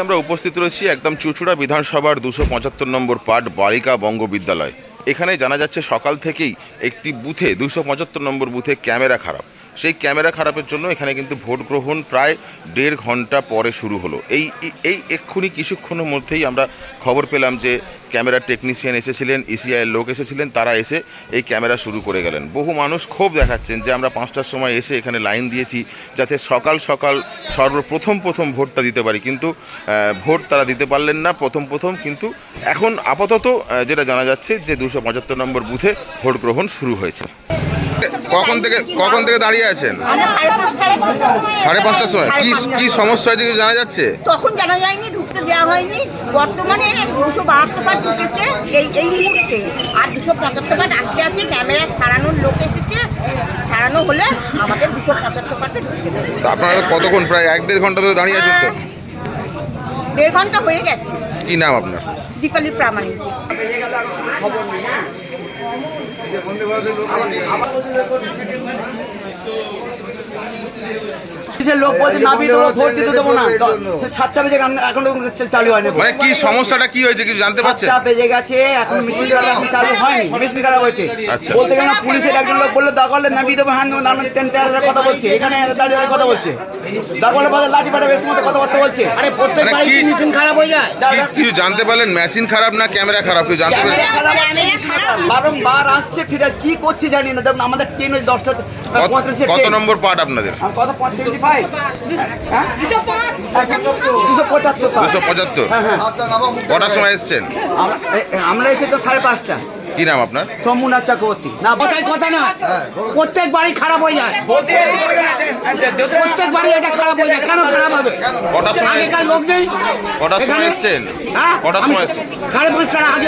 আমরা উপস্থিত রয়েছি একদম চুঁচুড়া বিধানসভার 275 নম্বর পার্ট বালিকা বঙ্গ বিদ্যালয়। এখানে জানা যাচ্ছে সকাল থেকেই একটি বুথে 275 নম্বর বুথে ক্যামেরা খারাপ। সেই ক্যামেরা খারাপের জন্য এখানে কিন্তু ভোট গ্রহণ প্রায় 1.5 ঘন্টা পরে শুরু হলো। এই এক্ষুনি কিছুক্ষণের মধ্যেই আমরা খবর পেলাম যে ক্যামেরা টেকনিশিয়ান এসেছিলেন, ইসিআইয়ের লোক এসেছিলেন, তারা এসে এই ক্যামেরা শুরু করে গেলেন। বহু মানুষ ক্ষোভ দেখাচ্ছেন যে আমরা 5টার সময় এসে এখানে লাইন দিয়েছি যাতে সকাল সকাল সর্বপ্রথম ভোটটা দিতে পারি, কিন্তু ভোট তারা দিতে পারলেন না প্রথম। কিন্তু এখন আপাতত যেটা জানা যাচ্ছে যে 275 নম্বর বুথে ভোট গ্রহণ শুরু হয়েছে। কখন থেকে দাঁড়িয়ে আছেন? 5:30টার সময়। কি সমস্যা হয়েছে কিছু জানা যাচ্ছে? তখন জানা যায়নি, ঢুকতে দেওয়া হয়নি। বর্তমানে 272 বার ঢুকেছে এই মুহূর্তে, আর 275 বার আটকে আছে। ক্যামেরা সারানোর লোক এসেছে, সারানো হলে আমাদের 275 বারটা ঢুকতে দেবে। আপনারা কতক্ষণ, প্রায় 1-1.5 ঘন্টা ধরে দাঁড়িয়ে আছেন তো? 1.5 ঘন্টা হয়ে গেছে। কি নাম আপনার? দীপালি প্রামাণিক। লোক বলছে নাবি দেবো, ভোট দিতে দেবো না। 7টা বেজে এখন চালু হয়নি। মানে কি সমস্যাটা কি হয়েছে কিছু জানতে পারছেন? 7টা বেজে গেছে, এখন মেশিন এখন চালু হয়নি, মেশিন খারাপ হয়েছে। বলতে গেলে পুলিশের একজন লোক বললো দরকার হলে নাবি দেবো, হ্যাঁ দেবো, কথা বলছে। এখানে দাঁড়িয়ে কথা বলছে, দরকার হলে লাঠি ফাটা বেশি মতো কথাবার্তা বলছে। মেশিন খারাপ হয়ে যায়। কিছু জানতে পারলেন মেশিন খারাপ না ক্যামেরা খারাপ? কিছু জানতে পারলেন? বারংবার আসছে, ফিরে কি করছে জানি না। আমাদের ট্রেন 10টা 35 কত নম্বর পার্ট আপনাদের? কত 75? 275। কটার সময় এসছেন? আমরা এসে তো 5:30টা। কি নাম আপনার? সোমনাথ চক্রবর্তী। না কথা না, প্রত্যেক বাড়ি খারাপ হয়ে যায়, প্রত্যেক বাড়ি এটা খারাপ হয়ে যায়। কেন খারাপ হবে? কটার সময় আগেকার লোক নেই। কটার সময় এসছেন? হ্যাঁ, কটার সময় এসছেন? 5:30টার আগে।